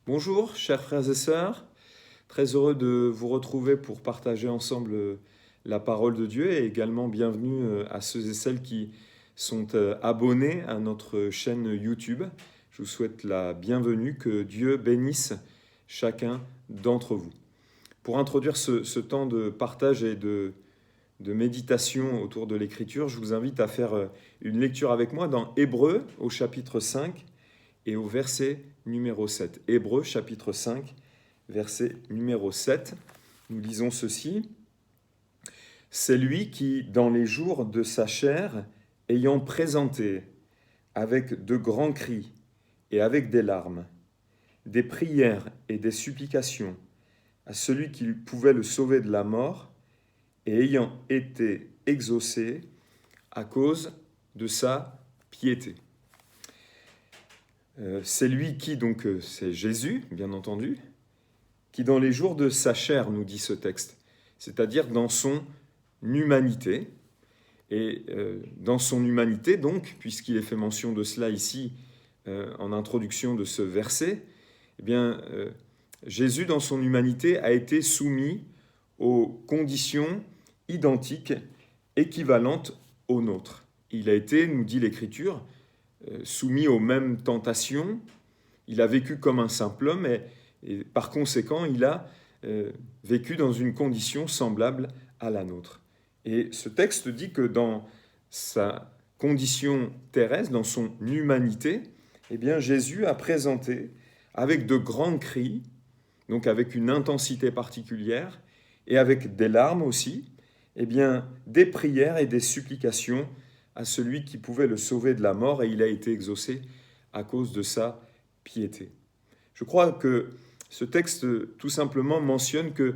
Bonjour, chers frères et sœurs. Très heureux de vous retrouver pour partager ensemble la parole de Dieu et également bienvenue à ceux et celles qui sont abonnés à notre chaîne YouTube. Je vous souhaite la bienvenue, que Dieu bénisse chacun d'entre vous. Pour introduire ce temps de partage et de méditation autour de l'Écriture, je vous invite à faire une lecture avec moi dans Hébreux au chapitre 5 et au verset numéro 7. Hébreux chapitre 5, verset numéro 7. Nous lisons ceci. « C'est lui qui, dans les jours de sa chair, ayant présenté avec de grands cris et avec des larmes, des prières et des supplications à celui qui pouvait le sauver de la mort, et ayant été exaucé à cause de sa piété. » C'est lui qui, donc c'est Jésus, bien entendu, qui dans les jours de sa chair, nous dit ce texte, c'est-à-dire dans son humanité. Et dans son humanité, donc, puisqu'il est fait mention de cela ici en introduction de ce verset, eh bien, Jésus, dans son humanité, a été soumis aux conditions identiques, équivalentes aux nôtres. Il a été, nous dit l'Écriture, soumis aux mêmes tentations. Il a vécu comme un simple homme et par conséquent, il a vécu dans une condition semblable à la nôtre. Et ce texte dit que dans sa condition terrestre, dans son humanité, eh bien, Jésus a présenté avec de grands cris, donc avec une intensité particulière, et avec des larmes aussi, eh bien, des prières et des supplications à celui qui pouvait le sauver de la mort, et il a été exaucé à cause de sa piété. Je crois que ce texte tout simplement mentionne que,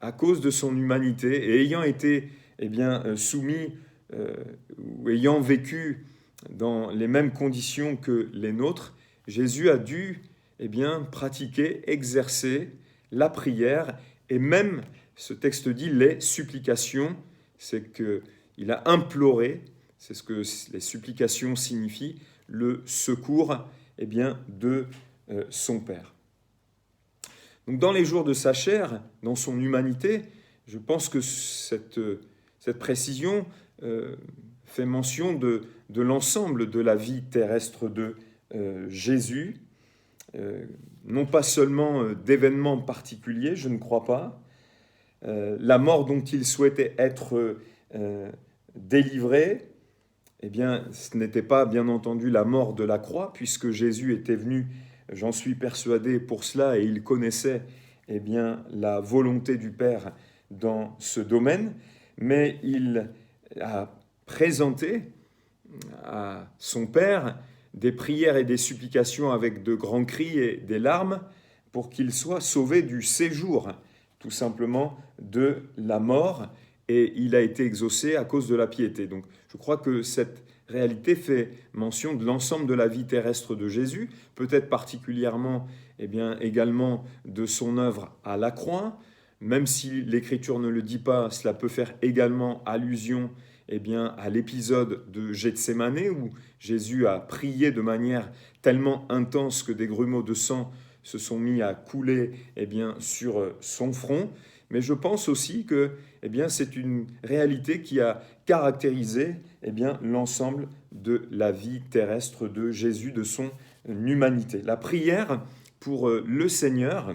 à cause de son humanité, et ayant été soumis ou ayant vécu dans les mêmes conditions que les nôtres, Jésus a dû pratiquer, exercer la prière et même, ce texte dit, les supplications. C'est qu'il a imploré, c'est ce que les supplications signifient, le secours de son Père. Donc dans les jours de sa chair, dans son humanité, je pense que cette précision fait mention de l'ensemble de la vie terrestre de Jésus, non pas seulement d'événements particuliers, je ne crois pas. La mort dont il souhaitait être délivré, eh bien, ce n'était pas, bien entendu, la mort de la croix, puisque Jésus était venu, j'en suis persuadé, pour cela, et il connaissait la volonté du Père dans ce domaine, mais il a présenté à son Père des prières et des supplications avec de grands cris et des larmes pour qu'il soit sauvé du séjour, tout simplement, de la mort, et il a été exaucé à cause de la piété. Donc je crois que cette réalité fait mention de l'ensemble de la vie terrestre de Jésus, peut-être particulièrement également de son œuvre à la croix. Même si l'Écriture ne le dit pas, cela peut faire également allusion à l'épisode de Gethsémanée où Jésus a prié de manière tellement intense que des grumeaux de sang se sont mis à couler sur son front. Mais je pense aussi que c'est une réalité qui a caractérisé l'ensemble de la vie terrestre de Jésus, de son humanité. La prière pour le Seigneur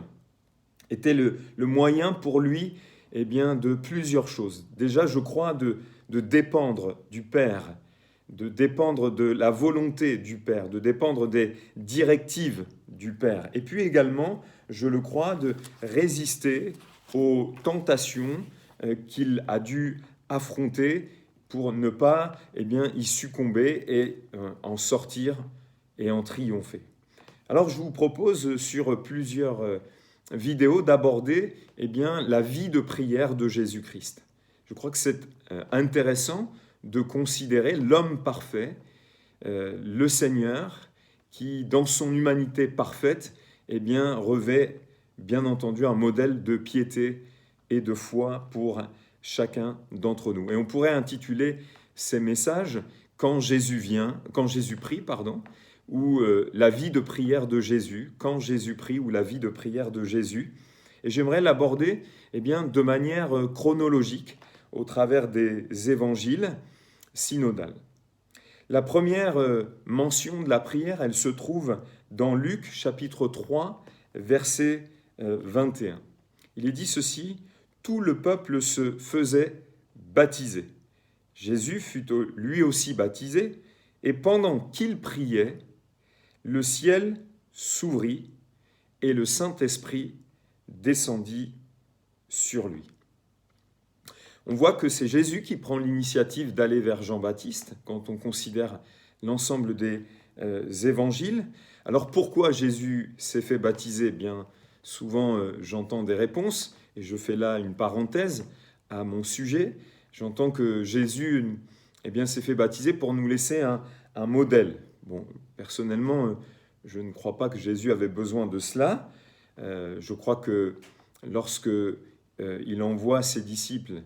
était le moyen pour lui de plusieurs choses. Déjà, je crois, de dépendre du Père, de dépendre de la volonté du Père, de dépendre des directives du Père. Et puis également, je le crois, de résister aux tentations qu'il a dû affronter pour ne pas y succomber et en sortir et en triompher. Alors je vous propose sur plusieurs vidéos d'aborder la vie de prière de Jésus-Christ. Je crois que c'est intéressant de considérer l'homme parfait, le Seigneur, qui, dans son humanité parfaite, revêt, bien entendu, un modèle de piété et de foi pour chacun d'entre nous. Et on pourrait intituler ces messages « Quand Jésus prie », ou la vie de prière de Jésus, quand Jésus prie, ou la vie de prière de Jésus. Et j'aimerais l'aborder de manière chronologique au travers des évangiles synodales. La première mention de la prière, elle se trouve dans Luc chapitre 3, verset 21. Il est dit ceci, « Tout le peuple se faisait baptiser. Jésus fut lui aussi baptisé, et pendant qu'il priait, le ciel s'ouvrit et le Saint-Esprit descendit sur lui. » On voit que c'est Jésus qui prend l'initiative d'aller vers Jean-Baptiste quand on considère l'ensemble des évangiles. Alors pourquoi Jésus s'est fait baptiser ? Bien souvent j'entends des réponses et je fais là une parenthèse à mon sujet. J'entends que Jésus s'est fait baptiser pour nous laisser un modèle. Bon, personnellement, je ne crois pas que Jésus avait besoin de cela. Je crois que lorsque il envoie ses disciples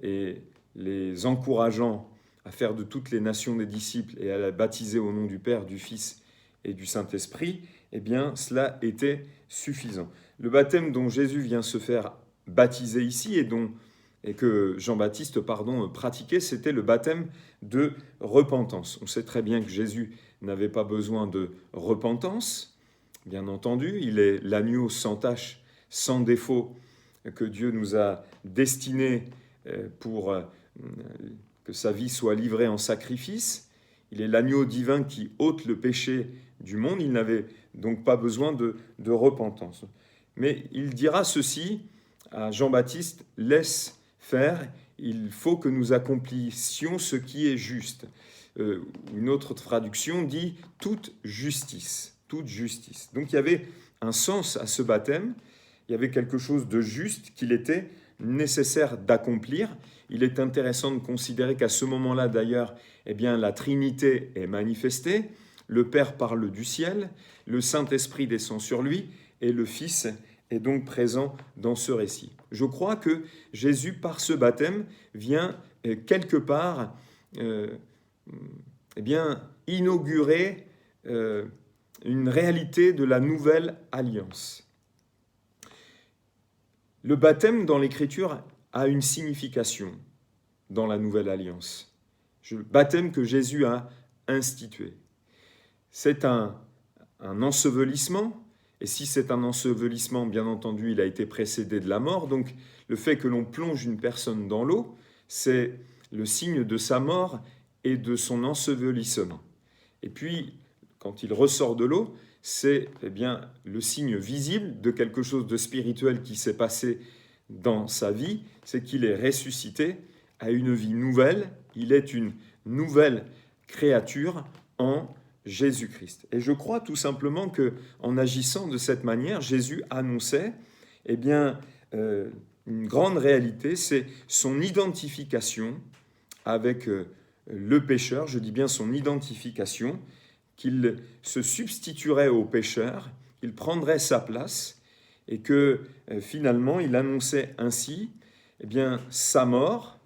et les encourageant à faire de toutes les nations des disciples et à les baptiser au nom du Père, du Fils et du Saint-Esprit, cela était suffisant. Le baptême dont Jésus vient se faire baptiser ici et que Jean-Baptiste pratiquait, c'était le baptême de repentance. On sait très bien que Jésus n'avait pas besoin de repentance, bien entendu, il est l'agneau sans tache, sans défaut, que Dieu nous a destiné pour que sa vie soit livrée en sacrifice. Il est l'agneau divin qui ôte le péché du monde. Il n'avait donc pas besoin de repentance. Mais il dira ceci à Jean-Baptiste, « Laisse faire, il faut que nous accomplissions ce qui est juste. » Une autre traduction dit « toute justice ». Toute justice. Donc il y avait un sens à ce baptême. Il y avait quelque chose de juste qu'il était nécessaire d'accomplir. Il est intéressant de considérer qu'à ce moment-là, d'ailleurs, la Trinité est manifestée. Le Père parle du ciel, le Saint-Esprit descend sur lui et le Fils est donc présent dans ce récit. Je crois que Jésus, par ce baptême, vient quelque part inaugurer une réalité de la nouvelle alliance. Le baptême dans l'Écriture a une signification dans la Nouvelle Alliance. Le baptême que Jésus a institué. C'est un ensevelissement, et si c'est un ensevelissement, bien entendu, il a été précédé de la mort, donc le fait que l'on plonge une personne dans l'eau, c'est le signe de sa mort et de son ensevelissement. Et puis, quand il ressort de l'eau, c'est le signe visible de quelque chose de spirituel qui s'est passé dans sa vie, c'est qu'il est ressuscité à une vie nouvelle, il est une nouvelle créature en Jésus-Christ. Et je crois tout simplement qu'en agissant de cette manière, Jésus annonçait une grande réalité, c'est son identification avec le pécheur, je dis bien son identification, qu'il se substituerait au pécheur, qu'il prendrait sa place et que finalement il annonçait ainsi sa mort,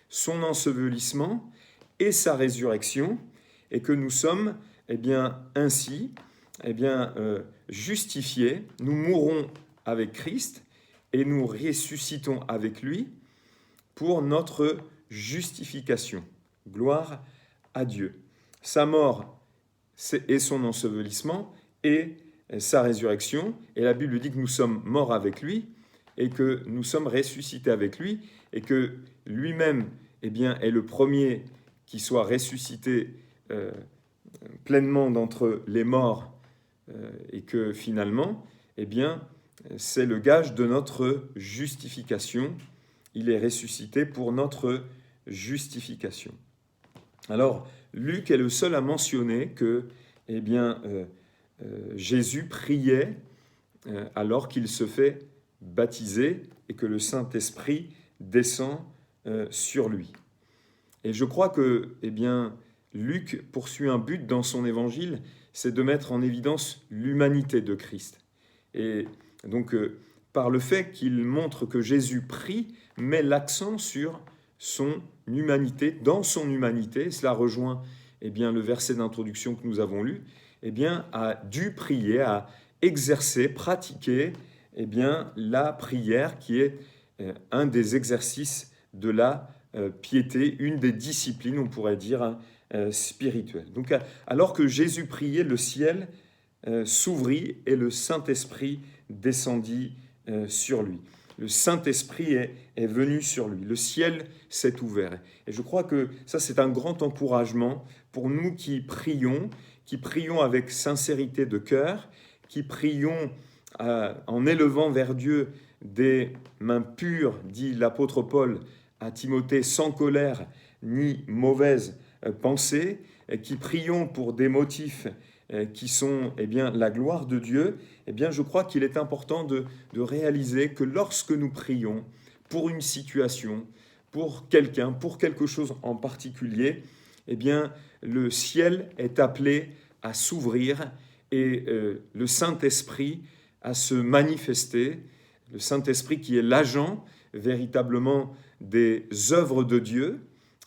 son ensevelissement et sa résurrection et que nous sommes ainsi justifiés, nous mourrons avec Christ et nous ressuscitons avec lui pour notre justification. Gloire à Dieu. Sa mort et son ensevelissement et sa résurrection. Et la Bible dit que nous sommes morts avec lui et que nous sommes ressuscités avec lui et que lui-même est le premier qui soit ressuscité pleinement d'entre les morts et que finalement, c'est le gage de notre justification. Il est ressuscité pour notre justification. Alors, Luc est le seul à mentionner que Jésus priait alors qu'il se fait baptiser et que le Saint-Esprit descend sur lui. Et je crois que Luc poursuit un but dans son évangile, c'est de mettre en évidence l'humanité de Christ. Et donc, par le fait qu'il montre que Jésus prie, met l'accent sur son humanité, dans son humanité. Cela rejoint eh bien, le verset d'introduction que nous avons lu, eh bien, a dû prier, a exercé, pratiquer eh bien, la prière qui est un des exercices de la piété, une des disciplines, on pourrait dire, spirituelles. Donc, alors que Jésus priait, le ciel s'ouvrit et le Saint-Esprit descendit sur lui. Le Saint-Esprit est venu sur lui. Le ciel s'est ouvert. Et je crois que ça, c'est un grand encouragement pour nous qui prions avec sincérité de cœur, qui prions en élevant vers Dieu des mains pures, dit l'apôtre Paul à Timothée, sans colère ni mauvaise pensée, qui prions pour des motifs qui sont eh bien, la gloire de Dieu, eh bien, je crois qu'il est important de réaliser que lorsque nous prions pour une situation, pour quelqu'un, pour quelque chose en particulier, eh bien, le ciel est appelé à s'ouvrir et le Saint-Esprit à se manifester, le Saint-Esprit qui est l'agent véritablement des œuvres de Dieu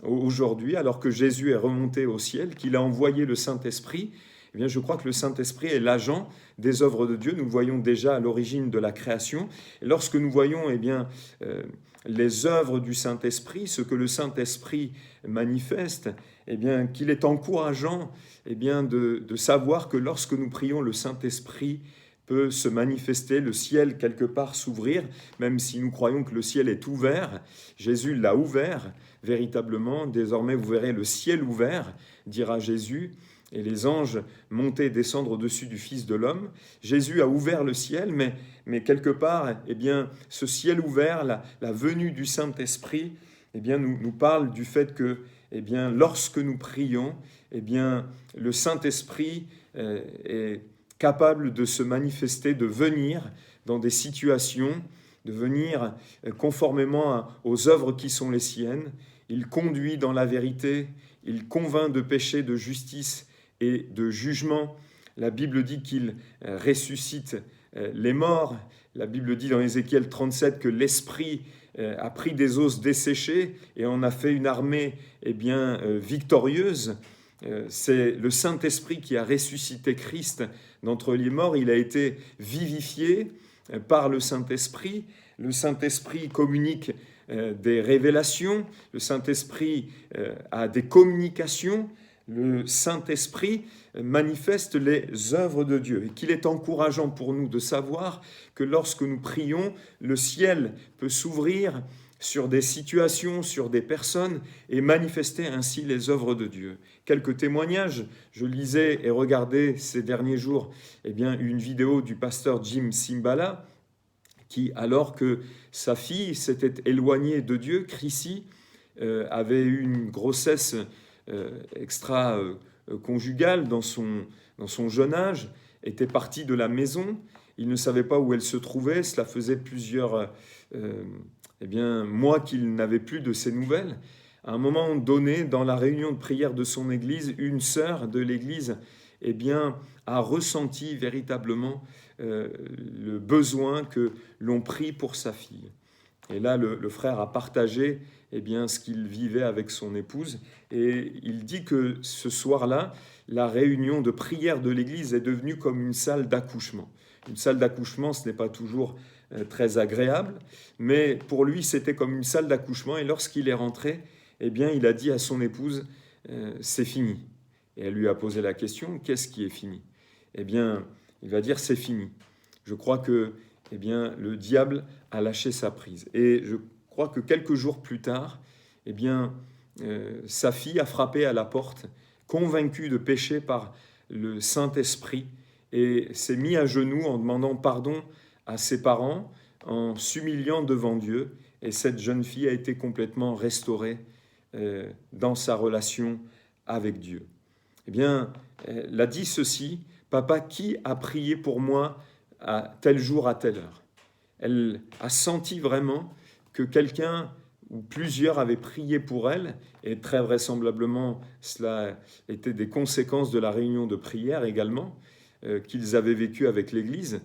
aujourd'hui, alors que Jésus est remonté au ciel, qu'il a envoyé le Saint-Esprit. Eh bien, je crois que le Saint-Esprit est l'agent des œuvres de Dieu. Nous le voyons déjà à l'origine de la création. Et lorsque nous voyons eh bien, les œuvres du Saint-Esprit, ce que le Saint-Esprit manifeste, eh bien, qu'il est encourageant eh bien, de savoir que lorsque nous prions, le Saint-Esprit peut se manifester, le ciel quelque part s'ouvrir, même si nous croyons que le ciel est ouvert. Jésus l'a ouvert véritablement. Désormais, vous verrez le ciel ouvert, dira Jésus, et les anges monter et descendre au-dessus du Fils de l'homme. Jésus a ouvert le ciel, mais quelque part, eh bien, ce ciel ouvert, la venue du Saint-Esprit, eh bien, nous parle du fait que eh bien, lorsque nous prions, eh bien, le Saint-Esprit est capable de se manifester, de venir dans des situations, de venir conformément aux œuvres qui sont les siennes. Il conduit dans la vérité, il convainc de péché, de justice et de jugement. La Bible dit qu'il ressuscite les morts. La Bible dit dans Ézéchiel 37 que l'Esprit a pris des os desséchés et en a fait une armée eh bien, victorieuse. C'est le Saint-Esprit qui a ressuscité Christ d'entre les morts. Il a été vivifié par le Saint-Esprit. Le Saint-Esprit communique des révélations. Le Saint-Esprit a des communications. Le Saint-Esprit manifeste les œuvres de Dieu et qu'il est encourageant pour nous de savoir que lorsque nous prions, le ciel peut s'ouvrir sur des situations, sur des personnes et manifester ainsi les œuvres de Dieu. Quelques témoignages, je lisais et regardais ces derniers jours eh bien, une vidéo du pasteur Jim Cymbala qui, alors que sa fille s'était éloignée de Dieu, Chrissy, avait eu une grossesse extra-conjugale dans son jeune âge, était parti de la maison. Il ne savait pas où elle se trouvait. Cela faisait plusieurs mois qu'il n'avait plus de ses nouvelles. À un moment donné, dans la réunion de prière de son église, une sœur de l'église a ressenti véritablement le besoin que l'on prie pour sa fille. Et là, le frère a partagé ce qu'il vivait avec son épouse. Et il dit que ce soir-là, la réunion de prière de l'église est devenue comme une salle d'accouchement. Une salle d'accouchement, ce n'est pas toujours très agréable, mais pour lui, c'était comme une salle d'accouchement. Et lorsqu'il est rentré, il a dit à son épouse, c'est fini. Et elle lui a posé la question, qu'est-ce qui est fini ? Il va dire, c'est fini. Je crois que le diable a lâché sa prise. Et je crois que quelques jours plus tard, sa fille a frappé à la porte, convaincue de péché par le Saint-Esprit, et s'est mis à genoux en demandant pardon à ses parents, en s'humiliant devant Dieu. Et cette jeune fille a été complètement restaurée dans sa relation avec Dieu. Elle a dit ceci, « Papa, qui a prié pour moi à tel jour, à telle heure ?» Elle a senti vraiment que quelqu'un ou plusieurs avaient prié pour elle, et très vraisemblablement, cela était des conséquences de la réunion de prière également, qu'ils avaient vécu avec l'Église.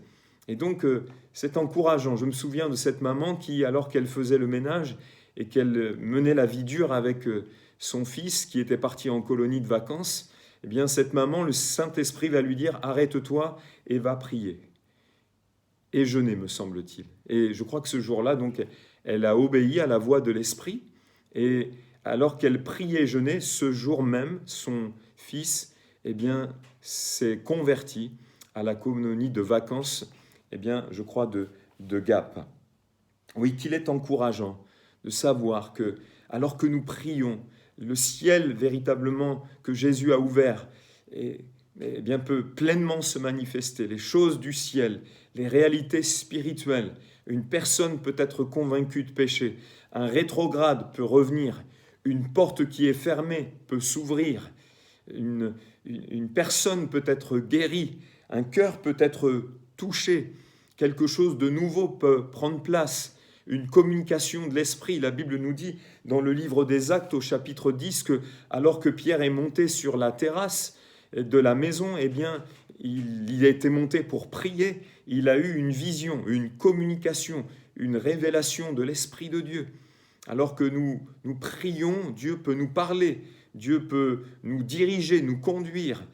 Et donc, c'est encourageant. Je me souviens de cette maman qui, alors qu'elle faisait le ménage et qu'elle menait la vie dure avec son fils qui était parti en colonie de vacances, eh bien cette maman, le Saint-Esprit va lui dire « Arrête-toi et va prier ». Et jeûner, me semble-t-il. Et je crois que ce jour-là, donc, elle a obéi à la voix de l'Esprit. Et alors qu'elle priait et jeûnait, ce jour même, son fils, eh bien, s'est converti à la colonie de vacances, eh bien, je crois, de Gap. Oui, qu'il est encourageant de savoir que, alors que nous prions, le ciel véritablement que Jésus a ouvert, eh bien, peut pleinement se manifester. Les choses du ciel, les réalités spirituelles. Une personne peut être convaincue de péché. Un rétrograde peut revenir. Une porte qui est fermée peut s'ouvrir. Une personne peut être guérie. Un cœur peut être touché. Quelque chose de nouveau peut prendre place. Une communication de l'esprit. La Bible nous dit dans le livre des Actes au chapitre 10 que alors que Pierre est monté sur la terrasse de la maison, eh bien, il a été monté pour prier. Il a eu une vision, une communication, une révélation de l'Esprit de Dieu. Alors que nous prions, Dieu peut nous parler, Dieu peut nous diriger, nous conduire.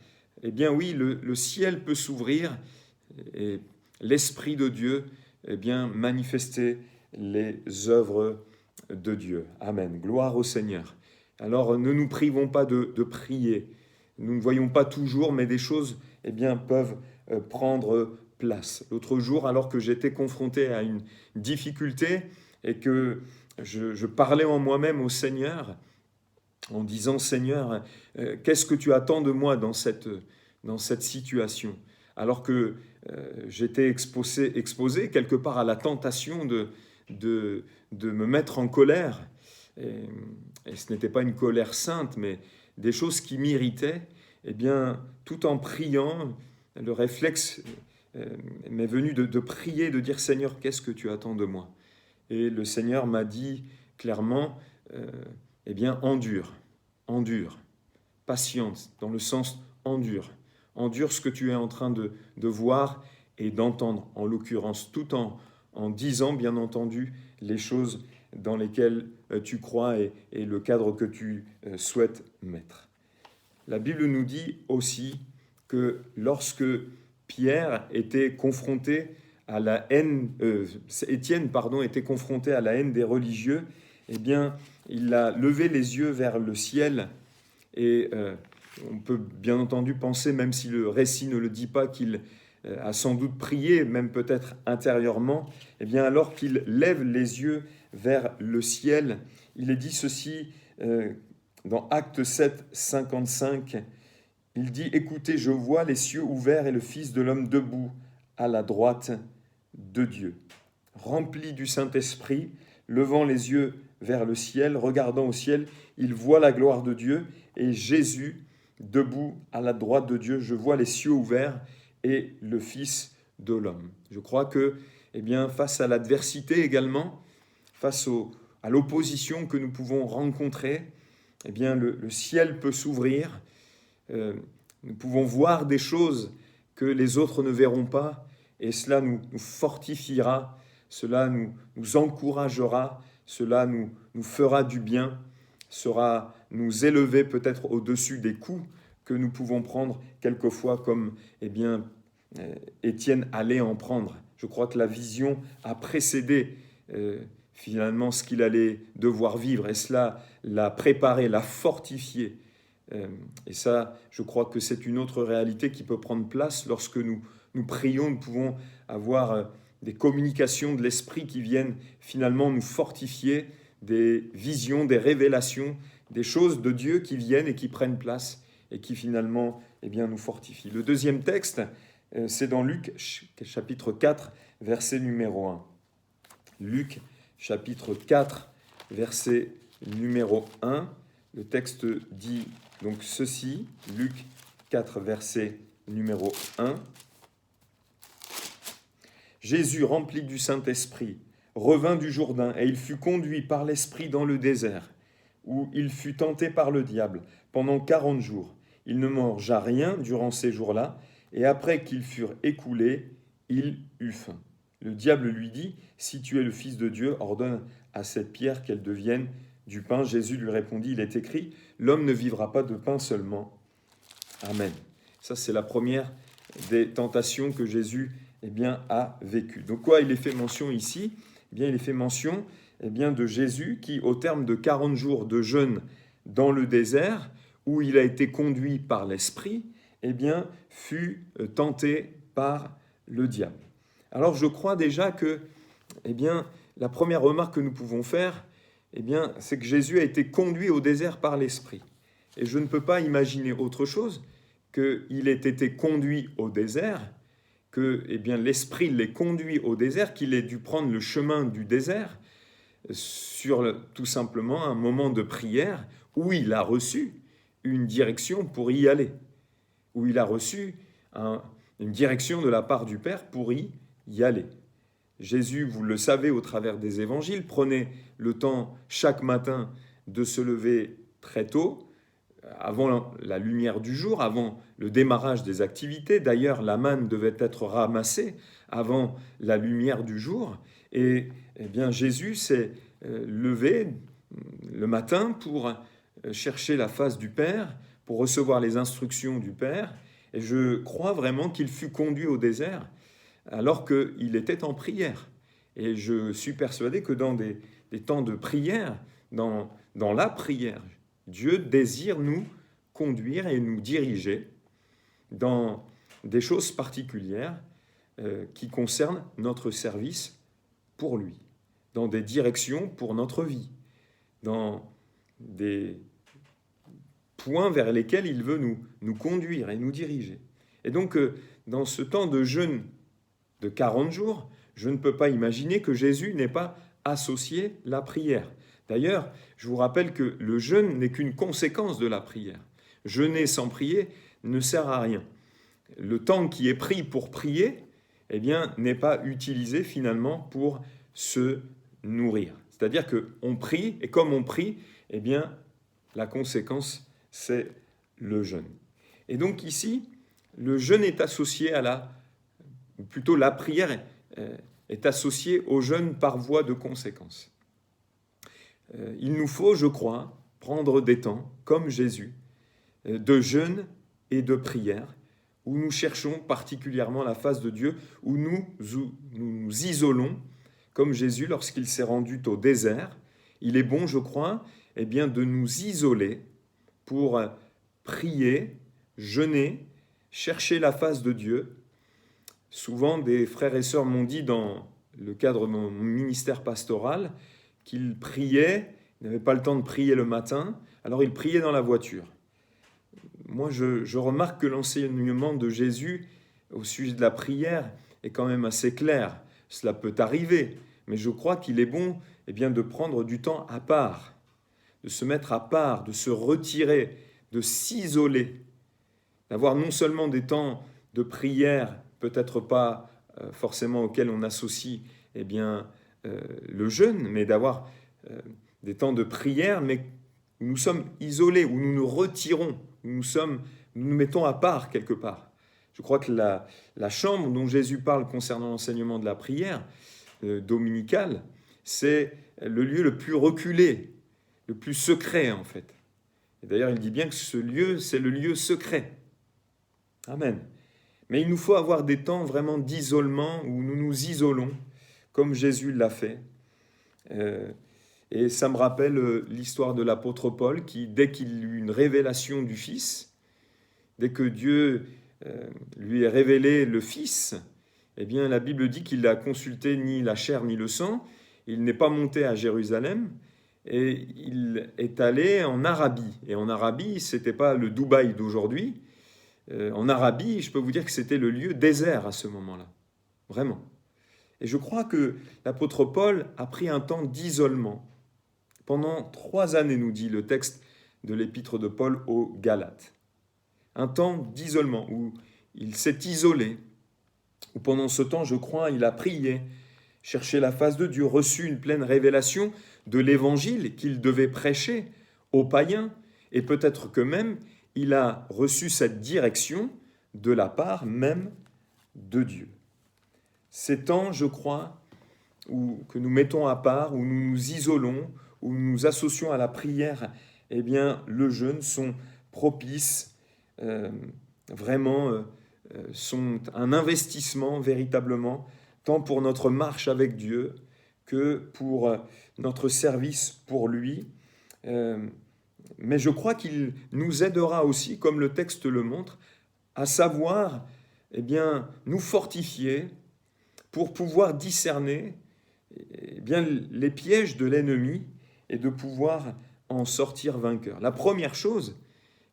Eh bien oui, le ciel peut s'ouvrir et l'Esprit de Dieu, eh bien, manifester les œuvres de Dieu. Amen. Gloire au Seigneur. Alors ne nous privons pas de prier. Nous ne voyons pas toujours, mais des choses, eh bien, peuvent prendre place. L'autre jour, alors que j'étais confronté à une difficulté et que je parlais en moi-même au Seigneur, en disant « Seigneur, qu'est-ce que tu attends de moi dans cette situation ?» Alors que j'étais exposé quelque part à la tentation de me mettre en colère. Et ce n'était pas une colère sainte, mais des choses qui m'irritaient. Eh bien, tout en priant, le réflexe m'est venu de prier, de dire « Seigneur, qu'est-ce que tu attends de moi ?» Et le Seigneur m'a dit clairement « Eh bien, endure, patiente, dans le sens endure. Endure ce que tu es en train de voir et d'entendre, en l'occurrence, tout en disant, bien entendu, les choses dans lesquelles tu crois et le cadre que tu souhaites mettre. » La Bible nous dit aussi que lorsque Pierre était confronté à la haine, Étienne, était confronté à la haine des religieux, eh bien, il a levé les yeux vers le ciel et on peut bien entendu penser, même si le récit ne le dit pas, qu'il a sans doute prié, même peut-être intérieurement, eh bien, alors qu'il lève les yeux vers le ciel, il est dit ceci dans Actes 7, 55, il dit « Écoutez, je vois les cieux ouverts et le Fils de l'homme debout à la droite de Dieu. » Rempli du Saint-Esprit, levant les yeux vers le ciel, regardant au ciel, il voit la gloire de Dieu et Jésus debout à la droite de Dieu. Je vois les cieux ouverts et le Fils de l'homme. Je crois que, eh bien, face à l'adversité également, face à l'opposition que nous pouvons rencontrer, eh bien, le ciel peut s'ouvrir. Nous pouvons voir des choses que les autres ne verront pas, et cela nous fortifiera, cela nous encouragera, cela nous fera du bien, sera nous élever peut-être au-dessus des coups que nous pouvons prendre quelquefois comme eh bien, Étienne allait en prendre. Je crois que la vision a précédé finalement ce qu'il allait devoir vivre, et cela l'a préparé, l'a fortifié. Et ça, je crois que c'est une autre réalité qui peut prendre place lorsque nous prions. Nous pouvons avoir des communications de l'esprit qui viennent finalement nous fortifier, des visions, des révélations, des choses de Dieu qui viennent et qui prennent place et qui finalement eh bien, nous fortifient. Le deuxième texte, c'est dans Luc chapitre 4, verset numéro 1. Luc chapitre 4, verset numéro 1. Le texte dit donc ceci, Luc 4, verset numéro 1. Jésus, rempli du Saint-Esprit, revint du Jourdain et il fut conduit par l'Esprit dans le désert, où il fut tenté par le diable pendant 40 jours. Il ne mangea rien durant ces jours-là, et après qu'ils furent écoulés, il eut faim. Le diable lui dit « Si tu es le Fils de Dieu, ordonne à cette pierre qu'elle devienne du pain. Jésus lui répondit, il est écrit, l'homme ne vivra pas de pain seulement. Amen. Ça, c'est la première des tentations que Jésus a vécues. Donc quoi il est fait mention ici? Il est fait mention de Jésus qui, au terme de 40 jours de jeûne dans le désert, où il a été conduit par l'Esprit, fut tenté par le diable. Alors je crois déjà que la première remarque que nous pouvons faire, c'est que Jésus a été conduit au désert par l'Esprit. Et je ne peux pas imaginer autre chose qu'il ait été conduit au désert, que l'Esprit l'ait conduit au désert, qu'il ait dû prendre le chemin du désert sur tout simplement un moment de prière où il a reçu une direction pour y aller, où il a reçu une direction de la part du Père pour y aller. Jésus, vous le savez au travers des évangiles, prenait le temps chaque matin de se lever très tôt, avant la lumière du jour, avant le démarrage des activités. D'ailleurs, la manne devait être ramassée avant la lumière du jour. Et Jésus s'est levé le matin pour chercher la face du Père, pour recevoir les instructions du Père. Et je crois vraiment qu'il fut conduit au désert alors qu'il était en prière. Et je suis persuadé que dans des temps de prière, dans la prière, Dieu désire nous conduire et nous diriger dans des choses particulières qui concernent notre service pour lui, dans des directions pour notre vie, dans des points vers lesquels il veut nous conduire et nous diriger. Et donc, dans ce temps de jeûne de 40 jours, je ne peux pas imaginer que Jésus n'ait pas associé la prière. D'ailleurs, je vous rappelle que le jeûne n'est qu'une conséquence de la prière. Jeûner sans prier ne sert à rien. Le temps qui est pris pour prier, n'est pas utilisé finalement pour se nourrir. C'est-à-dire qu'on prie, et comme on prie, la conséquence, c'est le jeûne. Et donc ici, le jeûne est associé plutôt la prière est associée au jeûne par voie de conséquence. Il nous faut, je crois, prendre des temps, comme Jésus, de jeûne et de prière, où nous cherchons particulièrement la face de Dieu, où nous nous isolons, comme Jésus lorsqu'il s'est rendu au désert. Il est bon, je crois, de nous isoler pour prier, jeûner, chercher la face de Dieu. Souvent, des frères et sœurs m'ont dit dans le cadre de mon ministère pastoral qu'ils priaient, ils n'avaient pas le temps de prier le matin, alors ils priaient dans la voiture. Moi, je remarque que l'enseignement de Jésus au sujet de la prière est quand même assez clair. Cela peut arriver, mais je crois qu'il est bon de prendre du temps à part, de se mettre à part, de se retirer, de s'isoler, d'avoir non seulement des temps de prière, peut-être pas forcément auxquels on associe le jeûne, mais d'avoir des temps de prière, mais où nous sommes isolés, où nous nous retirons, où nous nous mettons à part quelque part. Je crois que la chambre dont Jésus parle concernant l'enseignement de la prière dominicale, c'est le lieu le plus reculé, le plus secret en fait. Et d'ailleurs, il dit bien que ce lieu, c'est le lieu secret. Amen. Mais il nous faut avoir des temps vraiment d'isolement où nous nous isolons, comme Jésus l'a fait. Et ça me rappelle l'histoire de l'apôtre Paul qui, dès qu'il eut une révélation du Fils, dès que Dieu lui ait révélé le Fils, la Bible dit qu'il n'a consulté ni la chair ni le sang, il n'est pas monté à Jérusalem, et il est allé en Arabie. Et en Arabie, ce n'était pas le Dubaï d'aujourd'hui. En Arabie, je peux vous dire que c'était le lieu désert à ce moment-là. Vraiment. Et je crois que l'apôtre Paul a pris un temps d'isolement. Pendant 3 années, nous dit le texte de l'épître de Paul aux Galates. Un temps d'isolement où il s'est isolé, où pendant ce temps, je crois, il a prié, cherché la face de Dieu, reçu une pleine révélation de l'évangile qu'il devait prêcher aux païens, et peut-être que même il a reçu cette direction de la part même de Dieu. Ces temps, je crois, que nous mettons à part, où nous nous isolons, où nous nous associons à la prière, eh bien, le jeûne sont propices, vraiment, sont un investissement véritablement, tant pour notre marche avec Dieu que pour notre service pour lui. Mais je crois qu'il nous aidera aussi, comme le texte le montre, à savoir, eh bien, nous fortifier pour pouvoir discerner eh bien, les pièges de l'ennemi et de pouvoir en sortir vainqueur. La première chose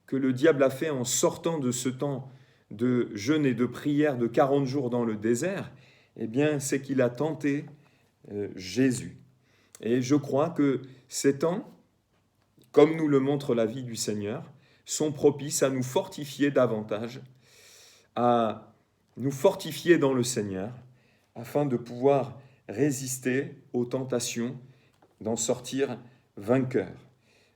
que le diable a fait en sortant de ce temps de jeûne et de prière de 40 jours dans le désert, eh bien, c'est qu'il a tenté Jésus. Et je crois que ces temps, comme nous le montre la vie du Seigneur, sont propices à nous fortifier davantage, à nous fortifier dans le Seigneur, afin de pouvoir résister aux tentations, d'en sortir vainqueur.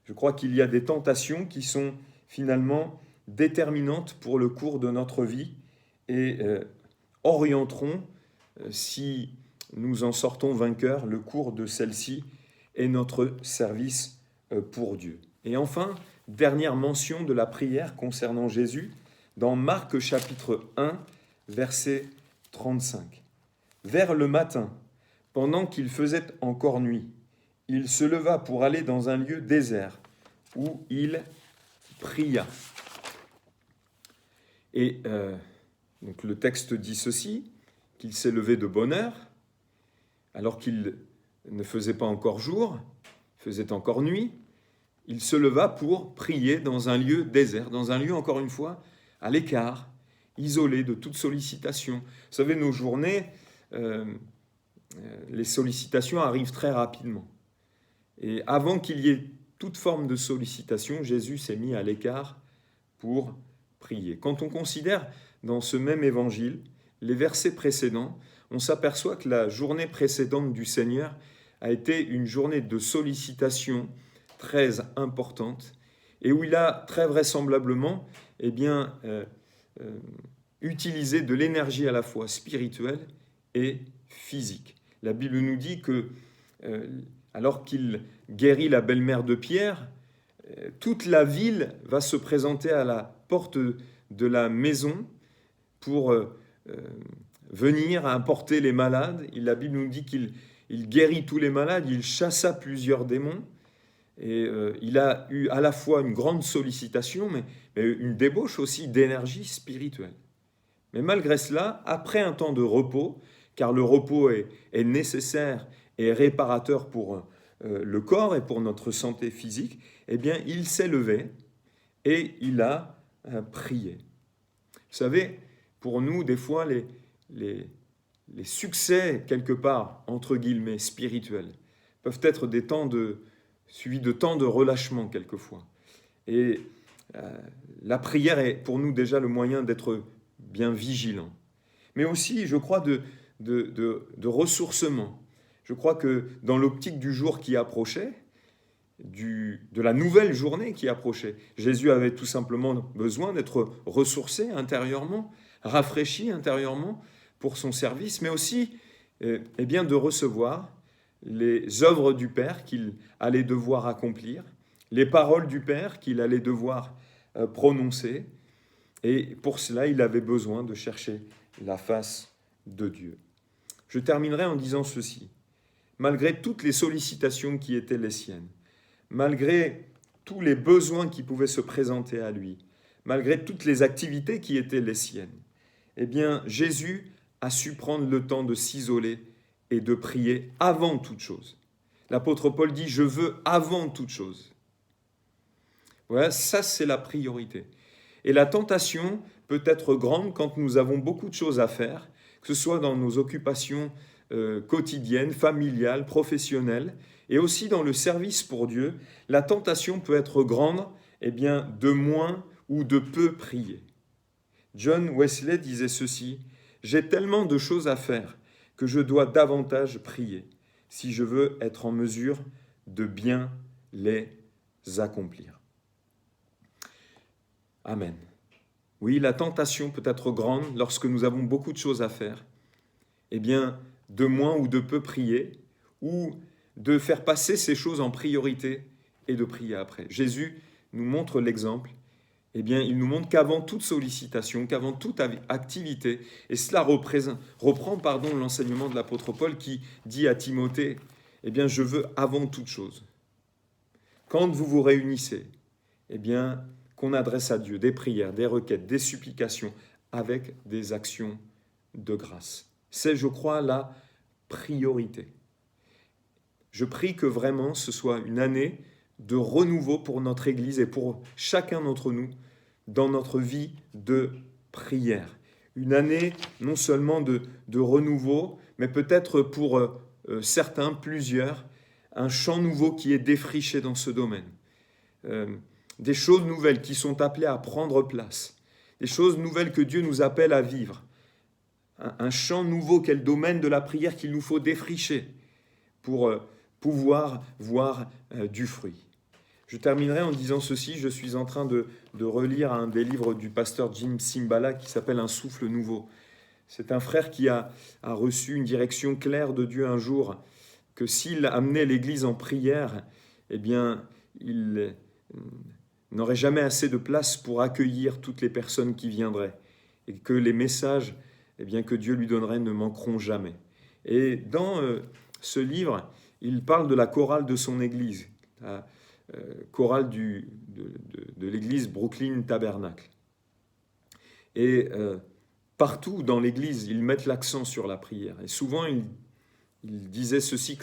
Je crois qu'il y a des tentations qui sont finalement déterminantes pour le cours de notre vie et orienteront, si nous en sortons vainqueurs, le cours de celle-ci et notre service pour Dieu. Et enfin, dernière mention de la prière concernant Jésus, dans Marc chapitre 1, verset 35. Vers le matin, pendant qu'il faisait encore nuit, il se leva pour aller dans un lieu désert, où il pria. Et donc le texte dit ceci, qu'il s'est levé de bonne heure, alors qu'il ne faisait pas encore jour, faisait encore nuit, il se leva pour prier dans un lieu désert, dans un lieu, encore une fois, à l'écart, isolé de toute sollicitation. Vous savez, nos journées, les sollicitations arrivent très rapidement. Et avant qu'il y ait toute forme de sollicitation, Jésus s'est mis à l'écart pour prier. Quand on considère dans ce même évangile les versets précédents, on s'aperçoit que la journée précédente du Seigneur a été une journée de sollicitation très importante et où il a très vraisemblablement utilisé de l'énergie à la fois spirituelle et physique. La Bible nous dit que alors qu'il guérit la belle-mère de Pierre, toute la ville va se présenter à la porte de la maison pour venir apporter les malades. La Bible nous dit qu'il guérit tous les malades, il chassa plusieurs démons, et il a eu à la fois une grande sollicitation, mais une débauche aussi d'énergie spirituelle. Mais malgré cela, après un temps de repos, car le repos est nécessaire et réparateur pour le corps et pour notre santé physique, eh bien, il s'est levé et il a prié. Vous savez, pour nous, des fois, les succès, quelque part, entre guillemets, spirituels, peuvent être des temps suivis de temps de relâchement, quelquefois. Et la prière est pour nous déjà le moyen d'être bien vigilant. Mais aussi, je crois, de ressourcement. Je crois que dans l'optique du jour qui approchait, de la nouvelle journée qui approchait, Jésus avait tout simplement besoin d'être ressourcé intérieurement, rafraîchi intérieurement pour son service, mais aussi bien de recevoir les œuvres du Père qu'il allait devoir accomplir, les paroles du Père qu'il allait devoir prononcer. Et pour cela, il avait besoin de chercher la face de Dieu. Je terminerai en disant ceci. Malgré toutes les sollicitations qui étaient les siennes, malgré tous les besoins qui pouvaient se présenter à lui, malgré toutes les activités qui étaient les siennes, eh bien, Jésus a su prendre le temps de s'isoler et de prier avant toute chose. L'apôtre Paul dit « Je veux avant toute chose ». Voilà, ça c'est la priorité. Et la tentation peut être grande quand nous avons beaucoup de choses à faire, que ce soit dans nos occupations quotidiennes, familiales, professionnelles, et aussi dans le service pour Dieu. La tentation peut être grande, de moins ou de peu prier. John Wesley disait ceci, « J'ai tellement de choses à faire que je dois davantage prier si je veux être en mesure de bien les accomplir. » Amen. Oui, la tentation peut être grande lorsque nous avons beaucoup de choses à faire. De moins ou de peu prier, ou de faire passer ces choses en priorité et de prier après. Jésus nous montre l'exemple. Eh bien, il nous montre qu'avant toute sollicitation, qu'avant toute activité, et cela reprend l'enseignement de l'apôtre Paul qui dit à Timothée, eh bien, je veux avant toute chose, quand vous vous réunissez, eh bien, qu'on adresse à Dieu des prières, des requêtes, des supplications, avec des actions de grâce. C'est, je crois, la priorité. Je prie que vraiment ce soit une année de renouveau pour notre Église et pour chacun d'entre nous dans notre vie de prière. Une année non seulement de renouveau, mais peut-être pour certains, plusieurs, un champ nouveau qui est défriché dans ce domaine. Des choses nouvelles qui sont appelées à prendre place. Des choses nouvelles que Dieu nous appelle à vivre. Un champ nouveau qu'est le domaine de la prière qu'il nous faut défricher pour pouvoir voir du fruit. Je terminerai en disant ceci, je suis en train de relire un des livres du pasteur Jim Cymbala qui s'appelle « Un souffle nouveau ». C'est un frère qui a reçu une direction claire de Dieu un jour, que s'il amenait l'Église en prière, eh bien, il n'aurait jamais assez de place pour accueillir toutes les personnes qui viendraient, et que les messages eh bien, que Dieu lui donnerait ne manqueront jamais. Et dans ce livre, il parle de la chorale de son Église, la chorale de l'Église Brooklyn Tabernacle. Et partout dans l'Église, ils mettent l'accent sur la prière. Et souvent, il disait ceci,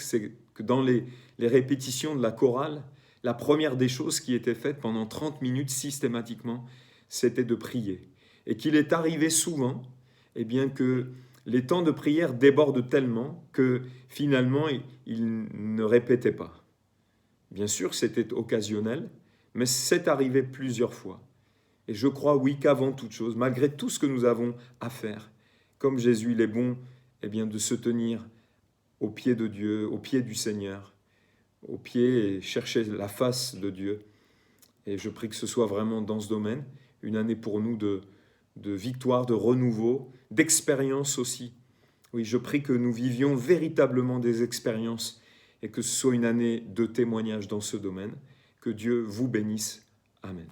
que dans les répétitions de la chorale, la première des choses qui était faite pendant 30 minutes systématiquement, c'était de prier. Et qu'il est arrivé souvent eh bien, que les temps de prière débordent tellement que finalement, il ne répétait pas. Bien sûr, c'était occasionnel, mais c'est arrivé plusieurs fois. Et je crois, oui, qu'avant toute chose, malgré tout ce que nous avons à faire, comme Jésus, il est bon eh bien, de se tenir au pied de Dieu, au pied du Seigneur, au pied et chercher la face de Dieu. Et je prie que ce soit vraiment dans ce domaine, une année pour nous de victoire, de renouveau, d'expérience aussi. Oui, je prie que nous vivions véritablement des expériences et que ce soit une année de témoignage dans ce domaine. Que Dieu vous bénisse. Amen.